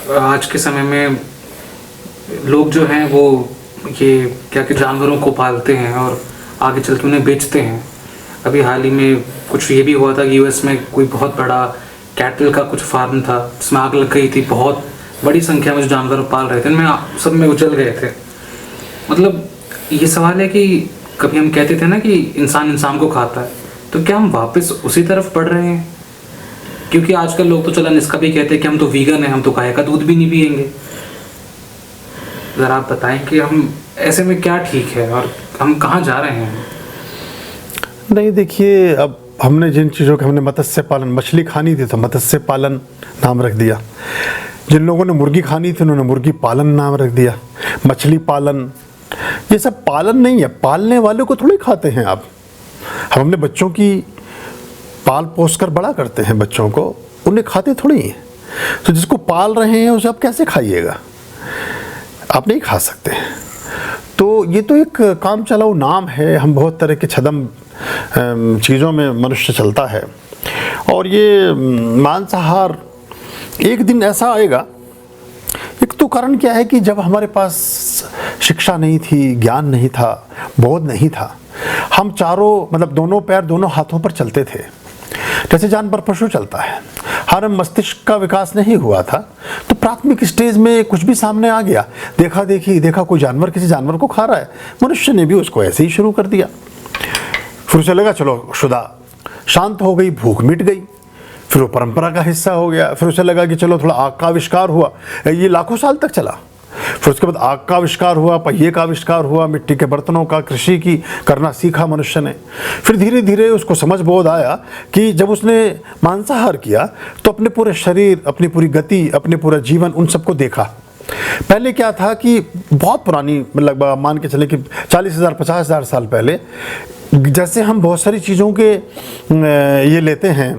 आज के समय में लोग जो हैं वो ये क्या कि जानवरों को पालते हैं और आगे चल के उन्हें बेचते हैं। अभी हाल ही में कुछ ये भी हुआ था कि यूएस में कोई बहुत बड़ा कैटल का कुछ फार्म था जिसमें आग लग गई थी। बहुत बड़ी संख्या में जो जानवर पाल रहे थे उनमें सब में उजल गए थे। मतलब ये सवाल है कि कभी हम कहते थे ना कि इंसान इंसान को खाता है, तो क्या हम वापस उसी तरफ बढ़ रहे हैं? क्योंकि आजकल लोग तो चलन इसका भी कहते हैं कि हम तो वीगन हैं, हम तो गाय का दूध भी नहीं पियेंगे। ज़रा आप बताएं कि हम ऐसे में क्या ठीक है और हम कहाँ जा रहे हैं? नहीं, देखिए, अब हमने जिन चीज़ों के हमने मत्स्य पालन, मछली खानी थी तो मत्स्य पालन नाम रख दिया। जिन लोगों ने मुर्गी खानी थी उन्होंने मुर्गी पालन नाम रख दिया। मछली पालन, ये सब पालन नहीं है, पालने वाले को थोड़ी खाते हैं आप। हम अपने बच्चों की पाल पोस कर बड़ा करते हैं, बच्चों को, उन्हें खाते थोड़ी हैं। तो जिसको पाल रहे हैं उसे आप कैसे खाइएगा? आप नहीं खा सकते। तो ये तो एक काम चलाऊ नाम है। हम बहुत तरह के छदम चीज़ों में मनुष्य चलता है और ये मांसाहार एक दिन ऐसा आएगा। एक तो कारण क्या है कि जब हमारे पास शिक्षा नहीं थी, ज्ञान नहीं था, बोध नहीं था, हम चारों मतलब दोनों पैर दोनों हाथों पर चलते थे जैसे जानवर पशु चलता है। हर मस्तिष्क का विकास नहीं हुआ था, तो प्राथमिक स्टेज में कुछ भी सामने आ गया, देखा कोई जानवर किसी जानवर को खा रहा है, मनुष्य ने भी उसको ऐसे ही शुरू कर दिया। फिर उसे लगा चलो शुदा शांत हो गई, भूख मिट गई, फिर वो परंपरा का हिस्सा हो गया। फिर उसे लगा कि चलो थोड़ा आग का आविष्कार हुआ, ये लाखों साल तक चला। फिर उसके बाद आग का आविष्कार हुआ, पहिए का आविष्कार हुआ, मिट्टी के बर्तनों का, कृषि की करना सीखा मनुष्य ने। फिर धीरे धीरे उसको समझ बोध आया कि जब उसने मांसाहार किया तो अपने पूरे शरीर, अपनी पूरी गति, अपने पूरा जीवन, उन सबको देखा। पहले क्या था कि बहुत पुरानी, मतलब मान के चले कि 40,000 50,000 साल पहले, जैसे हम बहुत सारी चीज़ों के ये लेते हैं,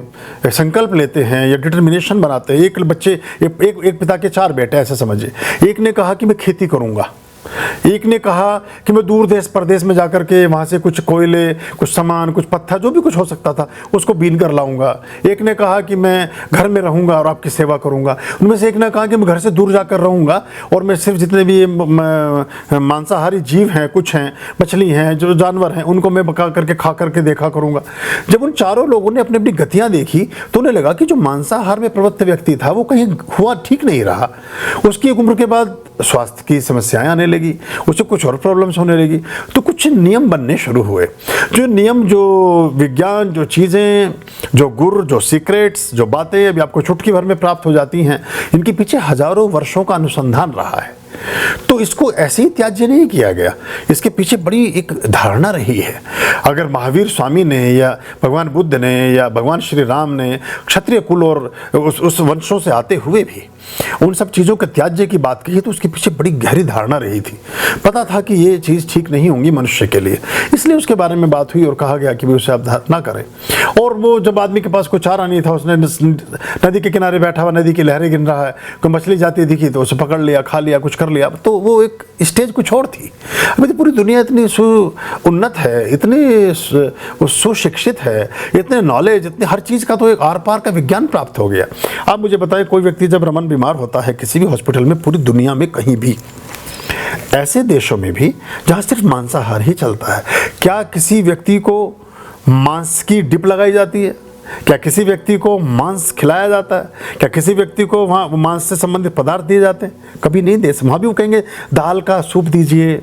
संकल्प लेते हैं या डिटर्मिनेशन बनाते हैं। एक बच्चे एक पिता के 4 बेटे ऐसे समझिए। एक ने कहा कि मैं खेती करूँगा, एक ने कहा कि मैं दूर देश परदेश में जाकर के वहाँ से कुछ कोयले, कुछ सामान, कुछ पत्थर, जो भी कुछ हो सकता था उसको बीन कर लाऊंगा। एक ने कहा कि मैं घर में रहूँगा और आपकी सेवा करूँगा। उनमें से एक ने कहा कि मैं घर से दूर जाकर रहूँगा और मैं सिर्फ जितने भी मांसाहारी जीव हैं, कुछ हैं, मछली हैं, जो जानवर हैं, उनको मैं पका करके खा करके देखा करूँगा। जब उन चारों लोगों ने अपनी अपनी गतियाँ देखी तो उन्हें लगा कि जो मांसाहार में प्रवृत्त व्यक्ति था वो कहीं हुआ ठीक नहीं रहा। उसकी एक उम्र के बाद स्वास्थ्य की समस्याएं आने लगी, उसे कुछ और प्रॉब्लम्स होने लगी। तो कुछ नियम बनने शुरू हुए। जो नियम, जो विज्ञान, जो चीज़ें, जो गुर, जो सीक्रेट्स, जो बातें अभी आपको चुटकी भर में प्राप्त हो जाती हैं, इनके पीछे हजारों वर्षों का अनुसंधान रहा है। तो इसको ऐसे ही त्याज्य नहीं किया गया, इसके पीछे बड़ी एक धारणा रही है। अगर महावीर स्वामी ने या भगवान बुद्ध ने या भगवान श्री राम ने क्षत्रिय कुल और उस वंशों से आते हुए भी उन सब चीज़ों के त्याज्य की बात कही, तो उसके पीछे बड़ी गहरी धारणा रही थी। पता था कि ये चीज़ ठीक नहीं होंगी मनुष्य के लिए, इसलिए उसके बारे में बात हुई और कहा गया कि भी उसे आप ना करें। और वो जब आदमी के पास कोई चारा नहीं था, उसने नदी के किनारे बैठा हुआ, नदी की लहरें गिन रहा है, कोई मछली जाती दिखी तो उसे पकड़ लिया, खा लिया, कुछ कर लिया। तो वो एक स्टेज कुछ और थी। अभी तो पूरी दुनिया इतनी उन्नत है, इतनी सुशिक्षित है, इतने नॉलेज, इतने हर चीज़ का तो एक आर पार का विज्ञान प्राप्त हो गया। आप मुझे बताएं, कोई व्यक्ति जब रमन बीमार होता है किसी भी हॉस्पिटल में, पूरी दुनिया में कहीं भी, ऐसे देशों में भी जहाँ सिर्फ मांसाहार ही चलता है, क्या किसी व्यक्ति को मांस की डिप लगाई जाती है? क्या किसी व्यक्ति को मांस खिलाया जाता है? क्या किसी व्यक्ति को वहाँ मांस से संबंधित पदार्थ दिए जाते हैं? कभी नहीं दे। वहाँ भी वो कहेंगे दाल का सूप दीजिए,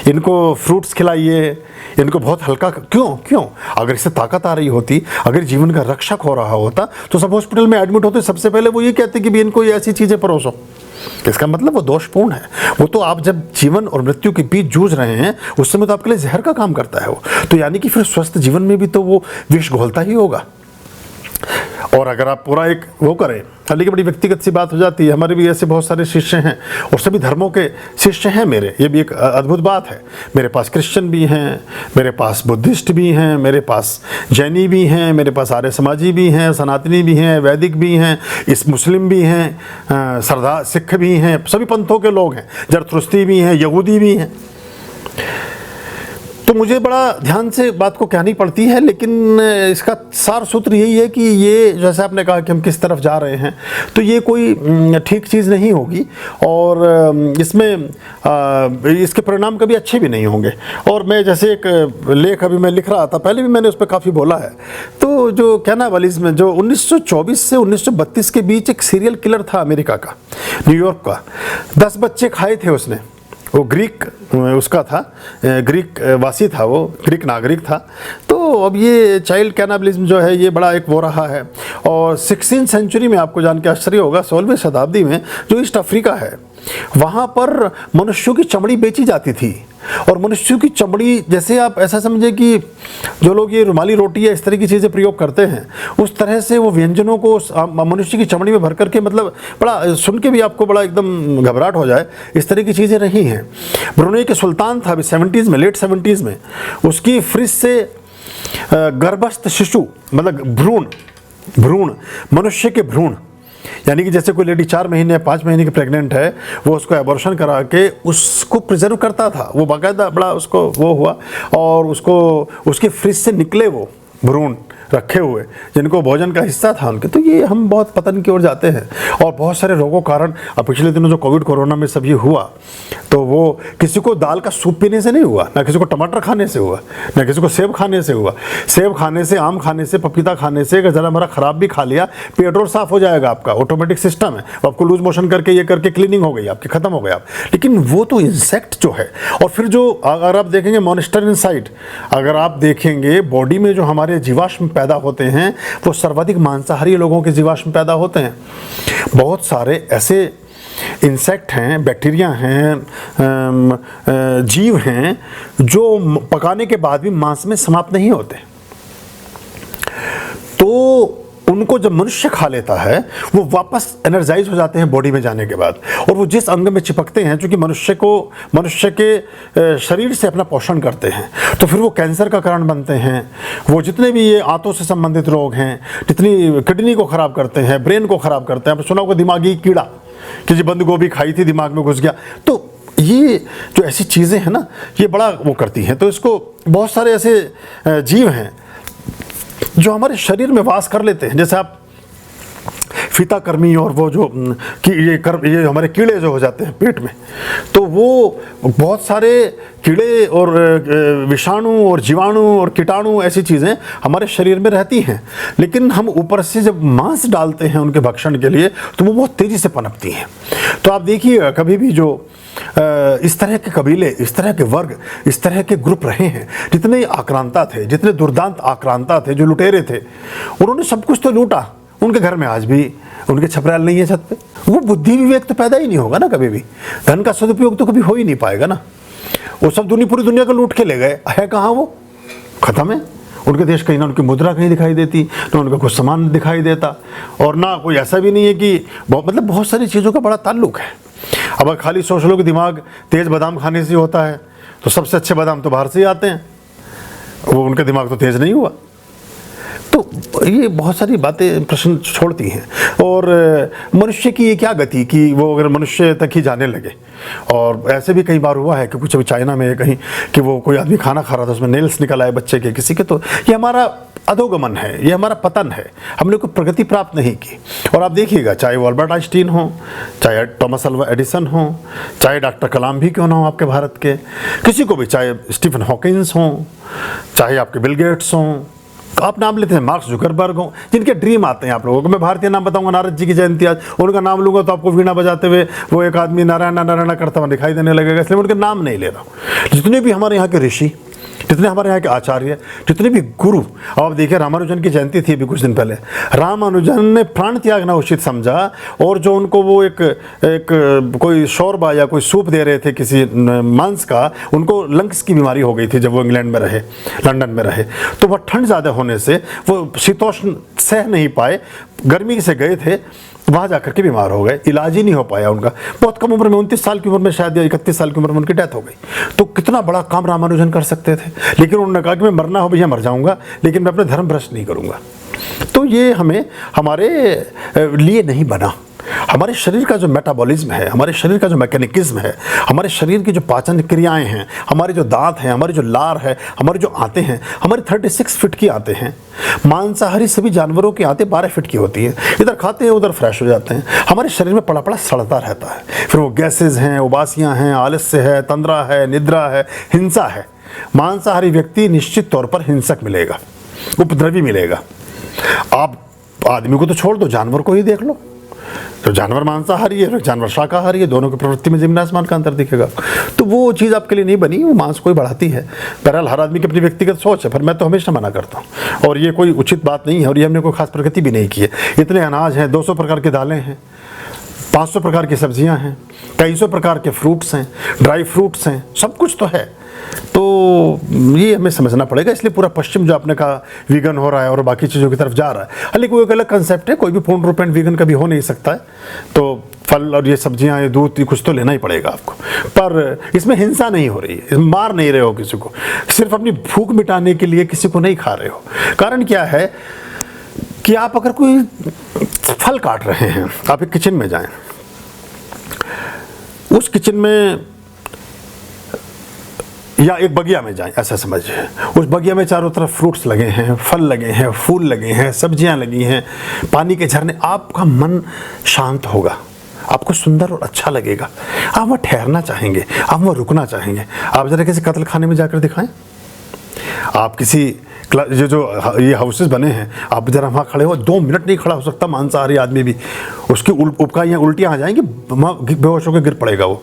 इनको फ्रूट्स खिलाइए, इनको बहुत हल्का। क्यों? अगर इससे ताकत आ रही होती, अगर जीवन का रक्षक हो रहा होता, तो सब हॉस्पिटल में एडमिट होते सबसे पहले वो ये कहते कि भी इनको ये ऐसी चीज़ें परोसो। इसका मतलब वो दोषपूर्ण है। वो तो आप जब जीवन और मृत्यु के बीच जूझ रहे हैं, उस समय तो आपके लिए जहर का काम करता है वो। तो यानी कि फिर स्वस्थ जीवन में भी तो वो विष घोलता ही होगा। और अगर आप पूरा एक वो करें, लेकिन बड़ी व्यक्तिगत सी बात हो जाती है। हमारे भी ऐसे बहुत सारे शिष्य हैं और सभी धर्मों के शिष्य हैं मेरे। ये भी एक अद्भुत बात है। मेरे पास क्रिश्चियन भी हैं, मेरे पास बुद्धिस्ट भी हैं, मेरे पास जैनी भी हैं, मेरे पास आर्य समाजी भी हैं, सनातनी भी हैं, वैदिक भी हैं, इस मुस्लिम भी हैं, सरदार सिख भी हैं, सभी पंथों के लोग हैं, जरथुस्ती भी हैं, यहूदी भी हैं। तो मुझे बड़ा ध्यान से बात को कहनी पड़ती है, लेकिन इसका सार सूत्र यही है कि ये जैसे आपने कहा कि हम किस तरफ जा रहे हैं, तो ये कोई ठीक चीज़ नहीं होगी और इसमें इसके परिणाम कभी अच्छे भी नहीं होंगे। और मैं जैसे एक लेख अभी मैं लिख रहा था, पहले भी मैंने उस पर काफ़ी बोला है, तो जो कैनाबलिज्म में जो 1924 से 1932 के बीच एक सीरियल किलर था अमेरिका का, न्यूयॉर्क का, 10 बच्चे खाए थे उसने। वो ग्रीक उसका था, ग्रीक वासी था, वो ग्रीक नागरिक था। तो अब ये चाइल्ड कैनाबलिज्म जो है ये बड़ा एक वो रहा है। और 16वीं सेंचुरी में आपको जान के आश्चर्य होगा, 16वीं शताब्दी में जो ईस्ट अफ्रीका है वहाँ पर मनुष्यों की चमड़ी बेची जाती थी। और मनुष्यों की चमड़ी, जैसे आप ऐसा समझे कि जो लोग ये रुमाली रोटी या इस तरह की चीज़ें प्रयोग करते हैं, उस तरह से वो व्यंजनों को मनुष्य की चमड़ी में भर करके, मतलब बड़ा सुन के भी आपको बड़ा एकदम घबराहट हो जाए, इस तरह की चीज़ें रही हैं। ब्रुनेई के सुल्तान था अभी 70s में, लेट 70s में, उसकी फ्रिज से गर्भस्थ शिशु, मतलब भ्रूण मनुष्य के भ्रूण, यानी कि जैसे कोई लेडी 4 महीने 5 महीने की प्रेग्नेंट है, वो उसको एबॉर्शन करा के उसको प्रिजर्व करता था। वो बाकायदा बड़ा उसको वो हुआ और उसको उसके फ्रिज से निकले वो भ्रूण रखे हुए जिनको भोजन का हिस्सा था उनके। तो ये हम बहुत पतन की ओर जाते हैं और बहुत सारे रोगों कारण। अब पिछले दिनों जो कोविड कोरोना में सब ये हुआ, तो वो किसी को दाल का सूप पीने से नहीं हुआ, ना किसी को टमाटर खाने से हुआ, ना किसी को सेब खाने से हुआ। सेब खाने से, आम खाने से, पपीता खाने से अगर ज़रा मरा ख़राब भी खा लिया, पेट और साफ़ हो जाएगा आपका, ऑटोमेटिक सिस्टम है। आपको लूज मोशन करके ये करके क्लीनिंग हो गई आपकी, ख़त्म हो गए आप। लेकिन वो तो इंसेक्ट जो है, और फिर जो अगर आप देखेंगे मॉनिस्टर इनसाइड, अगर आप देखेंगे बॉडी में जो हमारे जीवाश्म पैदा होते हैं वो सर्वाधिक मांसाहारी लोगों के जीवाश्म पैदा होते हैं। बहुत सारे ऐसे इंसेक्ट हैं, बैक्टीरिया हैं, जीव हैं जो पकाने के बाद भी मांस में समाप्त नहीं होते। तो उनको जब मनुष्य खा लेता है वो वापस एनर्जाइज हो जाते हैं बॉडी में जाने के बाद, और वो जिस अंग में चिपकते हैं, चूँकि मनुष्य के शरीर से अपना पोषण करते हैं, तो फिर वो कैंसर का कारण बनते हैं। वो जितने भी ये आंतों से संबंधित रोग हैं, जितनी किडनी को ख़राब करते हैं, ब्रेन को ख़राब करते हैं। आपने सुना होगा दिमागी कीड़ा, कि जी बंद गोभी खाई थी दिमाग में घुस गया। तो ये जो ऐसी चीज़ें हैं ना, ये बड़ा वो करती हैं। तो इसको बहुत सारे ऐसे जीव हैं जो हमारे शरीर में वास कर लेते हैं, जैसे आप फीताकर्मी और वो जो ये हमारे कीड़े जो हो जाते हैं पेट में, तो वो बहुत सारे कीड़े और विषाणु और जीवाणु और कीटाणु ऐसी चीज़ें हमारे शरीर में रहती हैं। लेकिन हम ऊपर से जब मांस डालते हैं उनके भक्षण के लिए, तो वो बहुत तेज़ी से पनपती हैं। तो आप देखिए, कभी भी जो इस तरह के कबीले, इस तरह के वर्ग, इस तरह के ग्रुप रहे हैं, जितने आक्रांता थे, जितने दुर्दांत आक्रांता थे, जो लुटेरे थे, उन्होंने सब कुछ तो लूटा। उनके घर में आज भी उनके छपराल नहीं है छत पे। वो बुद्धि विवेक तो पैदा ही नहीं होगा ना कभी भी, धन का सदुपयोग तो कभी हो ही नहीं पाएगा ना। वो सब पूरी दुनिया को लूट के ले गए, है कहाँ वो? खत्म है। उनके देश कहीं ना उनकी मुद्रा कहीं दिखाई देती, ना उनका कुछ सामान दिखाई देता, और ना कोई ऐसा भी नहीं है कि मतलब बहुत सारी चीज़ों का बड़ा ताल्लुक है। अब खाली सोच लो कि दिमाग तेज़ बादाम खाने से होता है, तो सबसे अच्छे बादाम तो बाहर से ही आते हैं, वो उनका दिमाग तो तेज़ नहीं हुआ। तो ये बहुत सारी बातें प्रश्न छोड़ती हैं। और मनुष्य की ये क्या गति कि वो अगर मनुष्य तक ही जाने लगे। और ऐसे भी कई बार हुआ है कि कुछ अभी चाइना में कहीं कि वो कोई आदमी खाना खा रहा था, उसमें नेल्स निकल आए बच्चे के किसी के। तो ये हमारा अधोगमन है, ये हमारा पतन है, हमने कोई प्रगति प्राप्त नहीं की। और आप देखिएगा, चाहे वो अल्बर्ट आइंस्टीन हो, चाहे थॉमस अल्वा एडिसन हो, चाहे डॉक्टर कलाम भी क्यों ना हो आपके भारत के, किसी को भी, चाहे स्टीफन हॉकिंस हों, चाहे आपके बिल गेट्स हों, आप नाम लेते हैं, मार्क जुकरबर्ग हो, जिनके ड्रीम आते हैं आप लोगों को। मैं भारतीय नाम बताऊंगा, नारद जी की जयंती आज, उनका नाम लूंगा तो आपको वीणा बजाते हुए वो एक आदमी नारायण करता हुआ दिखाई देने लगेगा, इसलिए उनके नाम नहीं ले रहा हूँ। जितने भी हमारे यहाँ के ऋषि, जितने हमारे यहाँ के आचार्य, जितने भी गुरु, अब आप देखिए रामानुजन की जयंती थी अभी कुछ दिन पहले, रामानुजन ने प्राण त्यागना उचित समझा, और जो उनको वो एक कोई शोरबा या कोई सूप दे रहे थे किसी मांस का, उनको लंग्स की बीमारी हो गई थी जब वो इंग्लैंड में रहे, लंदन में रहे। तो वह ठंड ज़्यादा होने से वो शीतोष्ण सह नहीं पाए, गर्मी से गए थे, वहाँ जाकर के बीमार हो गए, इलाज ही नहीं हो पाया उनका। बहुत कम उम्र में, 29 साल की उम्र में शायद, या 31 साल की उम्र में उनकी डेथ हो गई। तो कितना बड़ा काम रामानुजन कर सकते थे, लेकिन उन्होंने कहा कि मैं मरना हो भैया मर जाऊंगा, लेकिन मैं अपने धर्म भ्रष्ट नहीं करूंगा। तो ये हमें हमारे लिए नहीं बना। हमारे शरीर का जो मेटाबॉलिज्म है, हमारे शरीर का जो मैकेनिज्म है, हमारे शरीर की जो पाचन क्रियाएं हैं, हमारे जो दांत हैं, हमारी जो लार है, हमारे जो आंतें हैं, हमारी 36 फीट की आंतें हैं। मांसाहारी सभी जानवरों की आंतें 12 फीट की होती हैं। इधर खाते हैं उधर फ्रेश हो जाते हैं। हमारे शरीर में पड़ा पड़ा सड़ता रहता है। फिर वो गैसेज हैं, उबासियाँ हैं, आलस्य है, तंद्रा है, निद्रा है, हिंसा है। मांसाहारी व्यक्ति निश्चित तौर पर हिंसक मिलेगा, उपद्रवी मिलेगा। आप आदमी को तो छोड़ दो, जानवर को ही देख लो। तो जानवर मांसाहारी है, जानवर शाकाहारी है, दोनों की प्रवृत्ति में जमीन आसमान का अंतर दिखेगा। तो वो चीज़ आपके लिए नहीं बनी, वो मांस को ही बढ़ाती है। बहरहाल हर आदमी की अपनी व्यक्तिगत सोच है, पर मैं तो हमेशा मना करता हूँ और ये कोई उचित बात नहीं है और ये हमने कोई खास प्रगति भी नहीं की है। इतने अनाज हैं, 200 प्रकार की दालें हैं, 500 प्रकार की सब्जियां हैं, कई सौ प्रकार के फ्रूट्स हैं, ड्राई फ्रूट्स हैं, सब कुछ तो है। तो ये हमें समझना पड़ेगा। इसलिए पूरा पश्चिम जो आपने कहा वीगन हो रहा है और बाकी चीज़ों की तरफ जा रहा है, हालांकि वो एक अलग कंसेप्ट है, कोई भी पूर्ण रूपेण वीगन कभी हो नहीं सकता है। तो फल और ये सब्जियां, ये दूध, ये कुछ तो लेना ही पड़ेगा आपको। पर इसमें हिंसा नहीं हो रही है, इसमें मार नहीं रहे हो किसी को, सिर्फ अपनी भूख मिटाने के लिए किसी को नहीं खा रहे हो। कारण क्या है कि आप अगर कोई फल काट रहे हैं, आप एक किचन में जाएं, उस किचन में या एक बगिया में जाएं, ऐसा समझिए। उस बगिया में चारों तरफ फ्रूट्स लगे हैं, फल लगे हैं, फूल लगे हैं, सब्जियां लगी हैं, पानी के झरने। आपका मन शांत होगा, आपको सुंदर और अच्छा लगेगा, आप वहाँ ठहरना चाहेंगे, आप वहाँ रुकना चाहेंगे। आप जरा किसी कत्ल खाने में जाकर दिखाएं, आप किसी जो ये हाउसेस बने हैं, आप जरा वहाँ खड़े हो, 2 मिनट नहीं खड़ा हो सकता मांसाहारी आदमी भी, उसकी उपकाइयाँ उल्टियाँ आ जाएंगी, बेहोश होकर गिर पड़ेगा वो।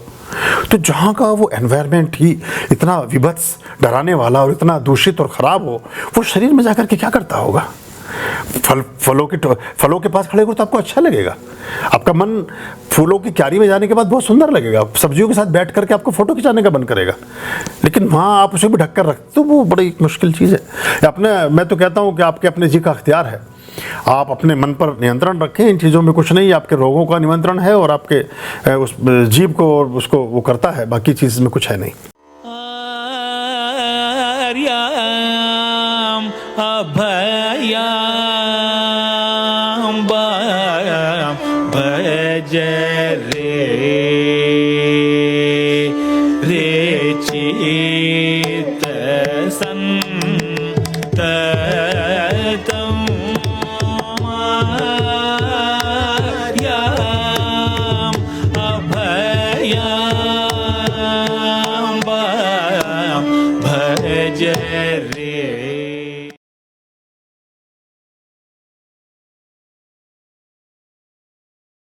तो जहाँ का वो एनवायरनमेंट ही इतना विभत्स, डराने वाला और इतना दूषित और ख़राब हो, वो शरीर में जाकर के क्या करता होगा? फलों के पास खड़े हो तो आपको अच्छा लगेगा, आपका मन फूलों की क्यारी में जाने के बाद बहुत सुंदर लगेगा, सब्जियों के साथ बैठ करके आपको फोटो खिंचाने का मन करेगा। लेकिन वहाँ आप उसे भी ढक कर रखते तो वो बड़ी मुश्किल चीज़ है। मैं तो कहता हूँ कि आपके अपने जी का अख्तियार है, आप अपने मन पर नियंत्रण रखें। इन चीज़ों में कुछ नहीं, आपके रोगों का नियंत्रण है और आपके उस जीव को और उसको वो करता है, बाकी चीज़ में कुछ है नहीं। भज रे चित संततम अभयाम भज रे